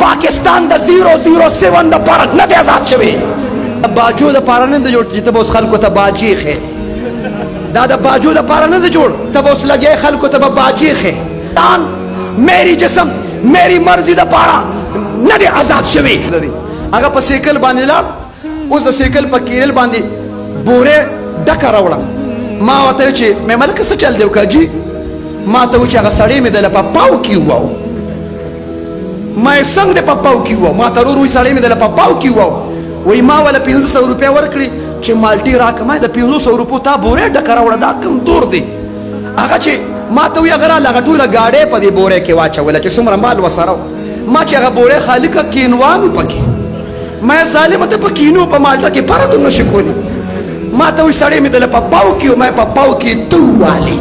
پاکستان د 007 د پر نه دی آزاد شوی باجو د پر نه دی جوړ چې ته اوس خلکو ته باجی خې دا د باجو د پر نه دی جوړ ته اوس لګي خلکو ته باجی خې دان میری جسم میری مرضی د پارا نه دی آزاد شوی هغه په سیکل باندې لاړ اوس د سیکل په کیرل باندې بوره ډکه راوړم ما وته چې مې ملک څه چل دیو کاجی ما ته و چې هغه سړی مې د لپا پاو کی وو ما څنګه د پاو کی وو ما ته وروي سړی مې د لپا پاو کی وو وای ما ولا 500 روپیا ورکړي چې مالټي راکمه د 500 روپو تا بوره ډکه راوړه دا کم دور دی هغه چې ما ته وی هغه لغه ټوله گاډې په دې بوره کې واچوله چې څومره مال وسره ما چې هغه بوره خالی کا کینوانو پکې ما ظالم ته پکینو په مالټه کې پرته نشي کولی ما ته وی سړی مې د لپا پاو کیو ما په پاو کې تو والی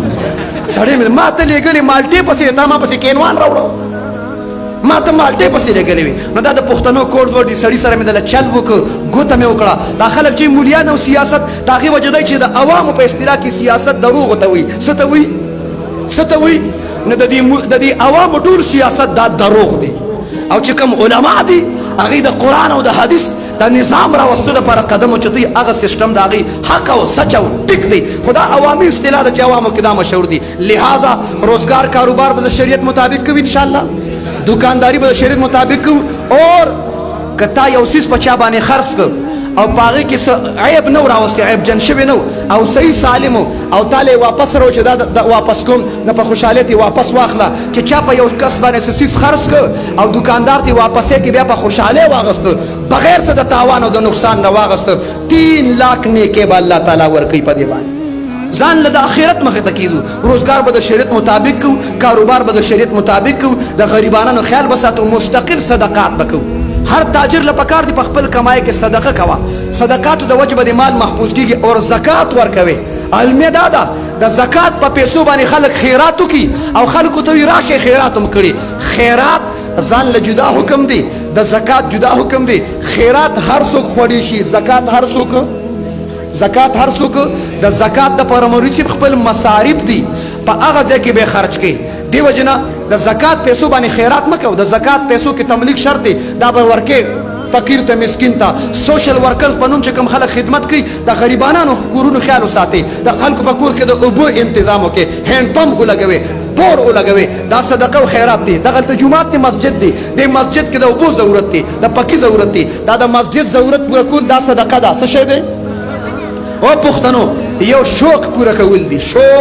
سړی مې ما ته لګلې مالټې پسې تا ما پسې کینوان راوړو ما ته مالټې پسې لګلې وي نو دا د پښتنو کوډ ورډي سړی سره مې د چل وک ګوته مې وکړه دا خلک چې مولیان او سیاست داغه وجه دی چې د عوامو په استرا کې سیاست دروغ ته وي ستوي نو د دې عوامو ټول سیاست دا دروغ دی او چې کوم علما دي هغه د قران او د حدیث دا نظام را وستو د پر قدم چتي هغه سیستم داغي حق او سچ او ټیک دی خدا عوامي اصطلاح د عوامو کې دا مشهور دي لہذا روزگار کاروبار به شریعت مطابق کوي ان شاء الله دکانداری به شریعت مطابق کو اور کتا یو سیس پچا باندې خرڅ کو او پاغه کې عیب نو راوستي عیب جنشبه نو او صحیح سالم او تعالی واپس رو چې دا واپس کوم نه په خوشاله تی واپس واخله چې چا په یو کس باندې سیس خرڅ کو او دکاندار تی واپسې کې بیا په خوشاله واغست بغیر څه د تاوان او د نقصان نه واغست 3 लाख نه کې به الله تعالی ورکي په دی باندې ځان له د اخرت مخه تکیدو روزګار به د شریعت مطابق کو کاروبار به د شریعت مطابق کو د غریبانو خیال بساتو مستقل صدقات وکړو هر تاجر له پکار دی په خپل کمای کې صدقه کوا صدقات د وجب د مال محفوظ کیږي او زکات ورکوي المیدا دا د زکات په پیسو باندې خلک خیراتو کی او خلکو ته راشه خیراتم کړي خیرات ځان له جدا حکم دی د زکات جدا حکم دی خیرات هر څوک خوړی شي زکات هر څوک د زکات د پرمورچ خپل مصارف دي په هغه ځای کې به خرج کړي دی وجنه د زکات پیسو باندې خیرات مکو د زکات پیسو کې تملیک شرط دی دا به ورکه فقیر ته مسکین ته سوشل ورکرز بنون چې کوم خلک خدمت کوي د غریبانو کورونو خیال وساتي د خلکو په کور کې د اوبو تنظیم وکړي هند پمپ ولګوي بور ولګوي دا صدقه او خیرات دی دغه ته جمعات دی مسجد دی د مسجد کې د اوبو ضرورت دی د پکی ضرورت دی دا د مسجد ضرورت پوره کول دا صدقه ده څه شی دی او پښتنو یو شوق پوره کول دي شوق